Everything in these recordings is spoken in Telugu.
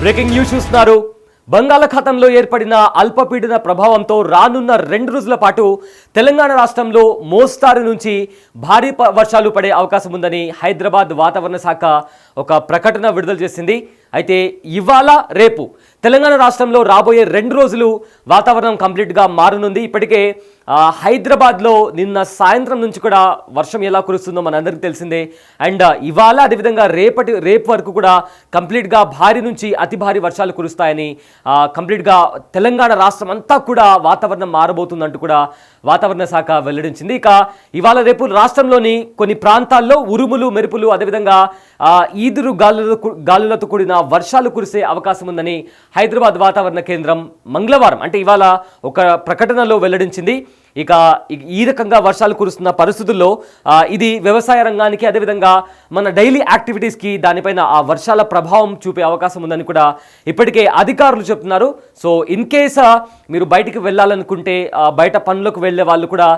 బ్రేకింగ్ న్యూస్ చూస్తున్నారు. బంగాళాఖాతంలో ఏర్పడిన అల్పపీడన ప్రభావంతో రానున్న 2 రోజుల పాటు తెలంగాణ రాష్ట్రంలో మోస్తారు నుంచి భారీ వర్షాలు పడే అవకాశం ఉందని హైదరాబాద్ వాతావరణ శాఖ ఒక ప్రకటన విడుదల చేసింది. అయితే ఇవాళ రేపు తెలంగాణ రాష్ట్రంలో రాబోయే 2 రోజులు వాతావరణం కంప్లీట్గా మారనుంది. ఇప్పటికే హైదరాబాద్లో నిన్న సాయంత్రం నుంచి కూడా వర్షం ఎలా కురుస్తుందో మనందరికీ తెలిసిందే. అండ్ ఇవాళ అదేవిధంగా రేపు వరకు కూడా కంప్లీట్గా భారీ నుంచి అతి భారీ వర్షాలు కురుస్తాయని కంప్లీట్గా తెలంగాణ రాష్ట్రం అంతా కూడా వాతావరణం మారబోతుందంటూ కూడా వాతావరణ శాఖ వెల్లడించింది. ఇక ఇవాళ రేపు రాష్ట్రంలోని కొన్ని ప్రాంతాల్లో ఉరుములు మెరుపులు అదేవిధంగా ఈదురు గాలులతో కూడిన వర్షాలు కురిసే అవకాశం ఉందని హైదరాబాద్ వాతావరణ కేంద్రం మంగళవారం అంటే ఇవాళ ఒక ప్రకటనలో వెల్లడించింది. ఇక ఈ రకంగా వర్షాలు కురుస్తున్న పరిస్థితుల్లో ఇది వ్యవసాయ రంగానికి అదేవిధంగా మన డైలీ యాక్టివిటీస్కి దానిపైన ఆ వర్షాల ప్రభావం చూపే అవకాశం ఉందని కూడా ఇప్పటికే అధికారులు చెప్తున్నారు. సో ఇన్ కేస్ మీరు బయటికి వెళ్ళాలనుకుంటే బయట పనులకు వెళ్ళే వాళ్ళు కూడా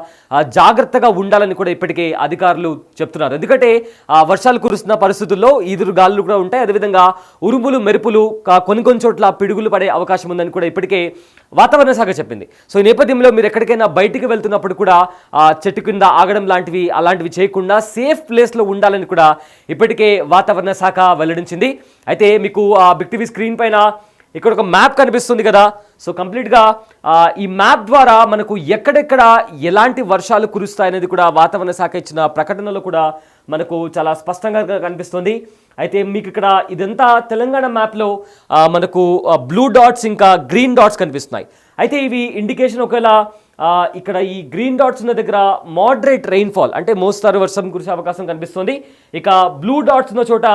జాగ్రత్తగా ఉండాలని కూడా ఇప్పటికే అధికారులు చెప్తున్నారు. ఎందుకంటే వర్షాలు కురుస్తున్న పరిస్థితుల్లో ఈదురు గాలులు కూడా ఉంటాయి. అదేవిధంగా ఉరుములు మెరుపులు కొన్ని చోట్ల పిడుగులు పడే అవకాశం ఉందని కూడా ఇప్పటికే వాతావరణ శాఖ చెప్పింది. సో ఈ నేపథ్యంలో మీరు ఎక్కడికైనా బయటికి వెళ్తున్నప్పుడు కూడా చెట్టు కింద ఆగడం అలాంటివి చేయకుండా సేఫ్ ప్లేస్లో ఉండాలని కూడా ఇప్పటికే వాతావరణ శాఖ వెల్లడించింది. అయితే మీకు బిగ్ టీవీ స్క్రీన్ పైన ఇక్కడ ఒక మ్యాప్ కనిపిస్తుంది కదా. సో కంప్లీట్గా ఈ మ్యాప్ ద్వారా మనకు ఎక్కడెక్కడ ఎలాంటి వర్షాలు కురుస్తాయనేది కూడా వాతావరణ శాఖ ఇచ్చిన ప్రకటనలో కూడా మనకు చాలా స్పష్టంగా కనిపిస్తుంది. అయితే మీకు ఇక్కడ ఇదంతా తెలంగాణ మ్యాప్లో మనకు బ్లూ డాట్స్ ఇంకా గ్రీన్ డాట్స్ కనిపిస్తున్నాయి. అయితే ఇవి ఇండికేషన్ ఒకవేళ ఇక్కడ ఈ గ్రీన్ డాట్స్ ఉన్న దగ్గర మోడరేట్ రెయిన్ఫాల్ అంటే మోస్తారు వర్షం కురిసే అవకాశం కనిపిస్తుంది. ఇక బ్లూ డాట్స్ ఉన్న చోట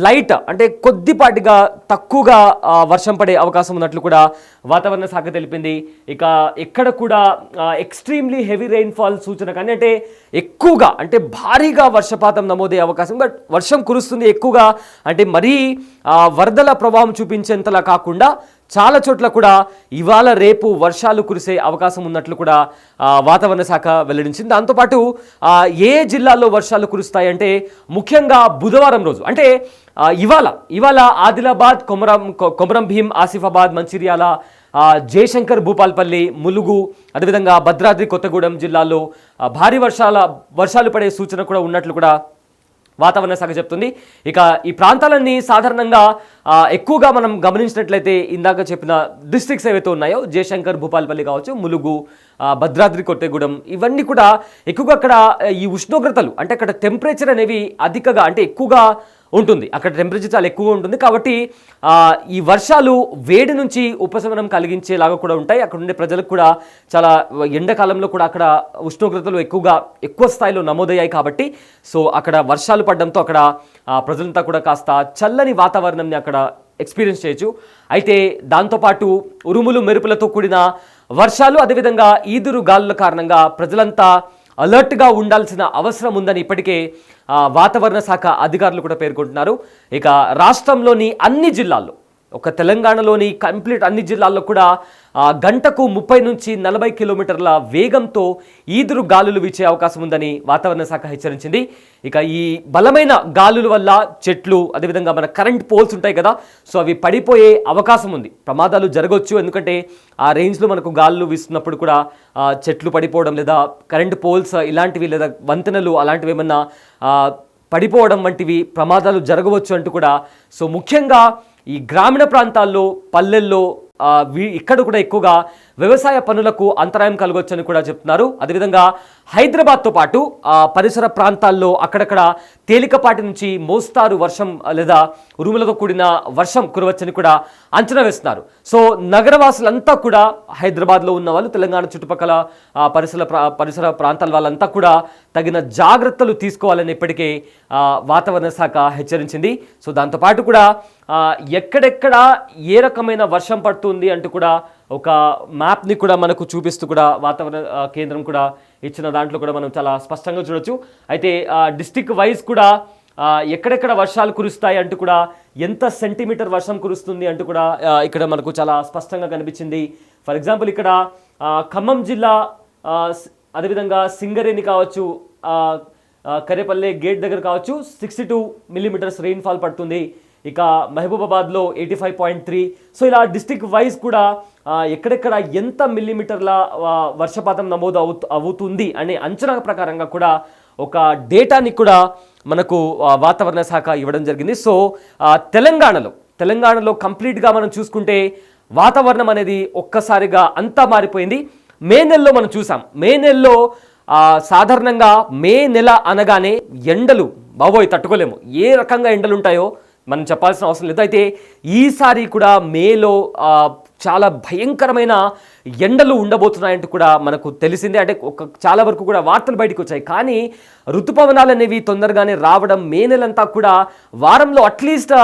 లైట్ అంటే కొద్దిపాటిగా తక్కువగా వర్షం పడే అవకాశం ఉన్నట్లు కూడా వాతావరణ శాఖ తెలిపింది. ఇక ఎక్కడ కూడా ఎక్స్ట్రీమ్లీ హెవీ రెయిన్ఫాల్ సూచన కానీ అంటే ఎక్కువగా అంటే భారీగా వర్షపాతం నమోదే అవకాశం, బట్ వర్షం కురుస్తుంది ఎక్కువగా అంటే మరీ వరదల ప్రభావం చూపించేంతలా కాకుండా చాలా చోట్ల కూడా ఇవాళ రేపు వర్షాలు కురిసే అవకాశం ఉన్నట్లు కూడా వాతావరణ శాఖ వెల్లడించింది. దాంతోపాటు ఏ జిల్లాల్లో వర్షాలు కురుస్తాయంటే ముఖ్యంగా బుధవారం రోజు అంటే ఇవాళ ఆదిలాబాద్, కొమరం భీం, ఆసిఫాబాద్, మంచిర్యాల, జయశంకర్, భూపాల్పల్లి, ములుగు అదేవిధంగా భద్రాద్రి కొత్తగూడెం జిల్లాల్లో భారీ వర్షాలు పడే సూచన కూడా ఉన్నట్లు కూడా వాతావరణ శాఖ చెప్తుంది. ఇక ఈ ప్రాంతాలన్నీ సాధారణంగా ఎక్కువగా మనం గమనించినట్లయితే ఇందాక చెప్పిన డిస్ట్రిక్ట్స్ ఏవైతే ఉన్నాయో జయశంకర్, భూపాల్పల్లి కావచ్చు, ములుగు, భద్రాద్రి కొత్తగూడెం ఇవన్నీ కూడా ఎక్కువగా అక్కడ ఈ ఉష్ణోగ్రతలు అంటే అక్కడ టెంపరేచర్ అనేవి అధికంగా అంటే ఎక్కువగా ఉంటుంది. అక్కడ టెంపరేచర్ చాలా ఎక్కువగా ఉంటుంది కాబట్టి ఈ వర్షాలు వేడి నుంచి ఉపశమనం కలిగించేలాగా కూడా ఉంటాయి. అక్కడ ఉండే ప్రజలకు కూడా చాలా ఎండాకాలంలో కూడా అక్కడ ఉష్ణోగ్రతలు ఎక్కువ స్థాయిలో నమోదయ్యాయి కాబట్టి సో అక్కడ వర్షాలు పడడంతో అక్కడ ప్రజలంతా కూడా కాస్త చల్లని వాతావరణంని అక్కడ ఎక్స్పీరియన్స్ చేయొచ్చు. అయితే దాంతోపాటు ఉరుములు మెరుపులతో కూడిన వర్షాలు అదేవిధంగా ఈదురు గాలుల కారణంగా ప్రజలంతా అలర్ట్గా ఉండాల్సిన అవసరం ఉందని ఇప్పటికే వాతావరణ శాఖ అధికారులు కూడా పేర్కొంటున్నారు. ఇక రాష్ట్రంలోని అన్ని జిల్లాల్లో ఒక తెలంగాణలోని కంప్లీట్ అన్ని జిల్లాల్లో కూడా గంటకు 30 నుంచి 40 కిలోమీటర్ల వేగంతో ఈదురు గాలులు వీచే అవకాశం ఉందని వాతావరణ శాఖ హెచ్చరించింది. ఇక ఈ బలమైన గాలుల వల్ల చెట్లు అదేవిధంగా మన కరెంట్ పోల్స్ ఉంటాయి కదా, సో అవి పడిపోయే అవకాశం ఉంది, ప్రమాదాలు జరగవచ్చు. ఎందుకంటే ఆ రేంజ్లో మనకు గాలులు వీస్తున్నప్పుడు కూడా చెట్లు పడిపోవడం లేదా కరెంట్ పోల్స్ ఇలాంటివి లేదా వంతెనలు అలాంటివి ఏమన్నా పడిపోవడం వంటివి ప్రమాదాలు జరగవచ్చు అంటూ కూడా సో ముఖ్యంగా ఈ గ్రామీణ ప్రాంతాల్లో పల్లెల్లో ఇక్కడ కూడా ఎక్కువగా వ్యవసాయ పనులకు అంతరాయం కలగొచ్చని కూడా చెప్తున్నారు. అదేవిధంగా హైదరాబాద్తో పాటు పరిసర ప్రాంతాల్లో అక్కడక్కడ తేలికపాటి నుంచి మోస్తారు వర్షం లేదా ఉరుములతో కూడిన వర్షం కురవచ్చని కూడా అంచనా వేస్తున్నారు. సో నగరవాసులంతా కూడా హైదరాబాద్లో ఉన్న వాళ్ళు తెలంగాణ చుట్టుపక్కల పరిసర ప్రాంతాల వాళ్ళంతా కూడా తగిన జాగ్రత్తలు తీసుకోవాలని ఇప్పటికే వాతావరణ శాఖ హెచ్చరించింది. సో దాంతోపాటు కూడా ఎక్కడెక్కడ ఏ రకమైన వర్షం పడుతుంది అంటూ కూడా ఒక మ్యాప్ని కూడా మనకు చూపిస్తూ కూడా వాతావరణ కేంద్రం కూడా ఇచ్చిన దాంట్లో కూడా మనం చాలా స్పష్టంగా చూడొచ్చు. అయితే డిస్టిక్ వైజ్ కూడా ఎక్కడెక్కడ వర్షాలు కురుస్తాయి అంటూ కూడా ఎంత సెంటీమీటర్ వర్షం కురుస్తుంది అంటూ కూడా ఇక్కడ మనకు చాలా స్పష్టంగా కనిపించింది. ఫర్ ఎగ్జాంపుల్ ఇక్కడ ఖమ్మం జిల్లా అదేవిధంగా సింగరేణి కావచ్చు, కరేపల్లె గేట్ దగ్గర కావచ్చు 62 మిల్లీమీటర్స్ రెయిన్ఫాల్ పడుతుంది. ఇక మహబూబాబాద్లో 85.3. సో ఇలా డిస్టిక్ వైజ్ కూడా ఎక్కడెక్కడ ఎంత మిల్లీమీటర్ల వర్షపాతం నమోదు అవుతుంది అనే అంచనా ప్రకారంగా కూడా ఒక డేటాని కూడా మనకు వాతావరణ శాఖ ఇవ్వడం జరిగింది. సో తెలంగాణలో కంప్లీట్గా మనం చూసుకుంటే వాతావరణం అనేది ఒక్కసారిగా అంతా మారిపోయింది. మే నెలలో మనం చూసాం. మే నెలలో సాధారణంగా మే నెల అనగానే ఎండలు బాబోయ్ తట్టుకోలేము. ఏ రకంగా ఎండలు ఉంటాయో మనం చెప్పాల్సిన అవసరం లేదు. అయితే ఈసారి కూడా మేలో చాలా భయంకరమైన ఎండలు ఉండబోతున్నాయంటూ కూడా మనకు తెలిసిందే. అంటే చాలా వరకు కూడా వార్తలు బయటకు వచ్చాయి. కానీ ఋతుపవనాలు అనేవి తొందరగానే రావడం, మే నెలంతా కూడా వారంలో అట్లీస్ట్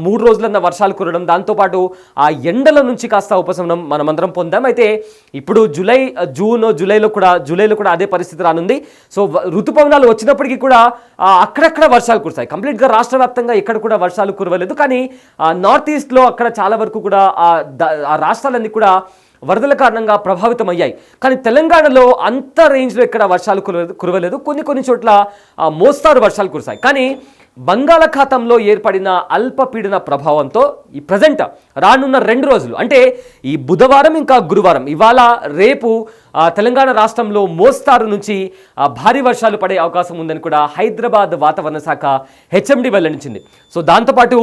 3 రోజులన్న వర్షాలు కురవడం, దాంతోపాటు ఆ ఎండల నుంచి కాస్త ఉపశమనం మనమందరం పొందాం. అయితే ఇప్పుడు జూలైలో కూడా అదే పరిస్థితి రానుంది. సో ఋతుపవనాలు వచ్చినప్పటికీ కూడా అక్కడక్కడ వర్షాలు కురుస్తాయి. కంప్లీట్గా రాష్ట్ర వ్యాప్తంగా ఎక్కడ కూడా వర్షాలు కురవలేదు. కానీ నార్త్ ఈస్ట్లో అక్కడ చాలా వరకు కూడా ఆ రాష్ట్రాలన్నీ కూడా వరదల కారణంగా ప్రభావితం అయ్యాయి. కానీ తెలంగాణలో అంత రేంజ్లో ఎక్కడ వర్షాలు కురవలేదు. కొన్ని చోట్ల మోస్తారు వర్షాలు కురిశాయి. కానీ బంగాళాఖాతంలో ఏర్పడిన అల్పపీడన ప్రభావంతో ఈ ప్రజెంట్ రానున్న 2 రోజులు అంటే ఈ బుధవారం ఇంకా గురువారం, ఇవాళ రేపు తెలంగాణ రాష్ట్రంలో మోస్తారు నుంచి భారీ వర్షాలు పడే అవకాశం ఉందని కూడా హైదరాబాద్ వాతావరణ శాఖ హెచ్ఎండి వెల్లడించింది. సో దాంతోపాటు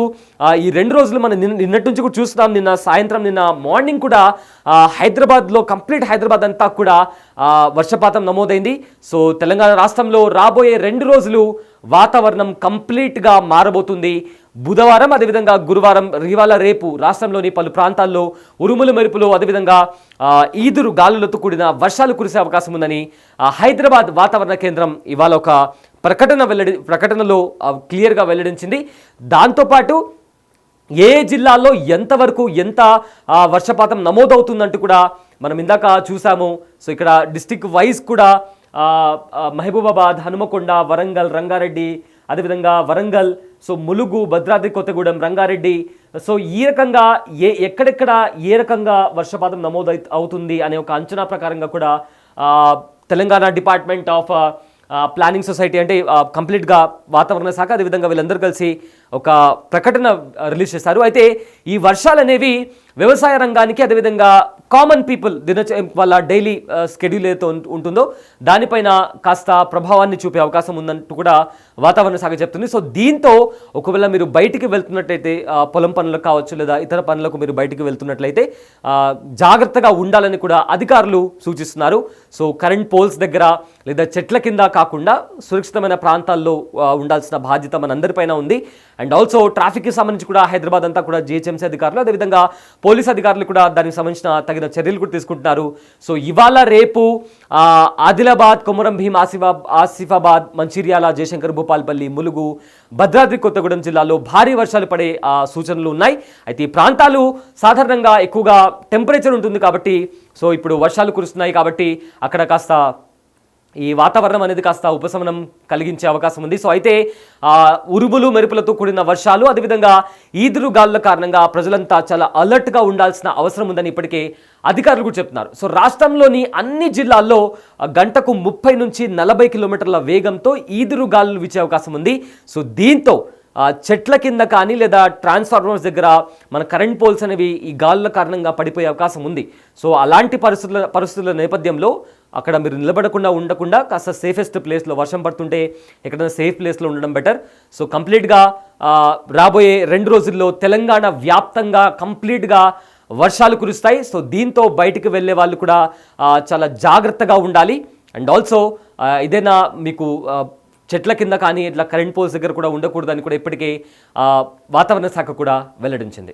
ఈ 2 రోజులు మనం నిన్నటి నుంచి కూడా చూస్తున్నాం. నిన్న మార్నింగ్ కూడా హైదరాబాద్లో హైదరాబాద్ అంతా కూడా వర్షపాతం నమోదైంది. సో తెలంగాణ రాష్ట్రంలో రాబోయే 2 రోజులు వాతావరణం కంప్లీట్గా మారబోతుంది. బుధవారం అదేవిధంగా గురువారం, ఇవాళ రేపు రాష్ట్రంలోని పలు ప్రాంతాల్లో ఉరుములు మెరుపులు అదేవిధంగా ఈదురు గాలులతో కూడిన వర్షాలు కురిసే అవకాశం ఉందని హైదరాబాద్ వాతావరణ కేంద్రం ఇవాళ ఒక ప్రకటనలో క్లియర్గా వెల్లడించింది. దాంతోపాటు ఏ జిల్లాల్లో ఎంతవరకు ఎంత వర్షపాతం నమోదవుతుందంటూ కూడా మనం ఇందాక చూసాము. సో ఇక్కడ డిస్టిక్ వైజ్ కూడా మహబూబాబాద్, హనుమకొండ, వరంగల్, రంగారెడ్డి, అదేవిధంగా వరంగల్, సో ములుగు, భద్రాద్రి కొత్తగూడెం, రంగారెడ్డి, సో ఈ రకంగా ఎక్కడెక్కడ ఏ రకంగా వర్షపాతం నమోదు అవుతుంది అనే ఒక అంచనా ప్రకారంగా కూడా Telangana department of planning society అంటే కంప్లీట్గా వాతావరణ శాఖ అదేవిధంగా వీళ్ళందరూ కలిసి ఒక ప్రకటన రిలీజ్ చేశారు. అయితే ఈ వర్షాలు అనేవి వ్యవసాయ రంగానికి అదేవిధంగా కామన్ పీపుల్ వాళ్ళ డైలీ స్కెడ్యూల్ ఏదైతే ఉంటుందో దానిపైన కాస్త ప్రభావాన్ని చూపే అవకాశం ఉందంటూ కూడా వాతావరణ శాఖ చెప్తుంది. సో దీంతో ఒకవేళ మీరు బయటికి వెళ్తున్నట్లయితే పొలం పనులకు కావచ్చు లేదా ఇతర పనులకు మీరు బయటికి వెళ్తున్నట్లయితే జాగ్రత్తగా ఉండాలని కూడా అధికారులు సూచిస్తున్నారు. సో కరెంట్ పోల్స్ దగ్గర లేదా చెట్ల కింద కాకుండా సురక్షితమైన ప్రాంతాల్లో ఉండాల్సిన బాధ్యత మనందరిపైన ఉంది. అండ్ ఆల్సో ట్రాఫిక్కి సంబంధించి కూడా హైదరాబాద్ అంతా కూడా జిహెచ్ఎంసీ అధికారులు అదేవిధంగా పోలీస్ అధికారులు కూడా దానికి సంబంధించిన తగిన చర్యలు కూడా తీసుకుంటున్నారు. సో ఇవాళ రేపు ఆదిలాబాద్, కొమరం భీం, ఆసిఫాబాద్, మంచిర్యాల, జయశంకర్, భూపాల్పల్లి, ములుగు, భద్రాద్రి కొత్తగూడెం జిల్లాలో భారీ వర్షాలు పడే సూచనలు ఉన్నాయి. అయితే ఈ ప్రాంతాలు సాధారణంగా ఎక్కువగా టెంపరేచర్ ఉంటుంది కాబట్టి సో ఇప్పుడు వర్షాలు కురుస్తున్నాయి కాబట్టి అక్కడ కాస్త ఈ వాతావరణం అనేది కాస్త ఉపశమనం కలిగించే అవకాశం ఉంది. సో అయితే ఉరుములు మెరుపులతో కూడిన వర్షాలు అదేవిధంగా ఈదురు గాలుల కారణంగా ప్రజలంతా చాలా అలర్ట్గా ఉండాల్సిన అవసరం ఉందని ఇప్పటికే అధికారులు కూడా చెప్తున్నారు. సో రాష్ట్రంలోని అన్ని జిల్లాల్లో గంటకు 30 నుంచి 40 కిలోమీటర్ల వేగంతో ఈదురు గాలులు వీచే అవకాశం ఉంది. సో దీంతో చెట్ల కింద కానీ లేదా ట్రాన్స్ఫార్మర్స్ దగ్గర మన కరెంట్ పోల్స్ అనేవి ఈ గాలుల కారణంగా పడిపోయే అవకాశం ఉంది. సో అలాంటి పరిస్థితుల నేపథ్యంలో అక్కడ మీరు ఉండకుండా కాస్త సేఫెస్ట్ ప్లేస్లో, వర్షం పడుతుంటే ఎక్కడైనా సేఫ్ ప్లేస్లో ఉండడం బెటర్. సో కంప్లీట్గా రాబోయే 2 రోజుల్లో తెలంగాణ వ్యాప్తంగా కంప్లీట్గా వర్షాలు కురుస్తాయి. సో దీంతో బయటికి వెళ్ళే వాళ్ళు కూడా చాలా జాగ్రత్తగా ఉండాలి. అండ్ ఆల్సో ఏదైనా మీకు చెట్ల కింద కానీ ఇట్లా కరెంట్ పోల్స్ దగ్గర కూడా ఉండకూడదని కూడా ఇప్పటికే వాతావరణ శాఖ కూడా వెల్లడించింది.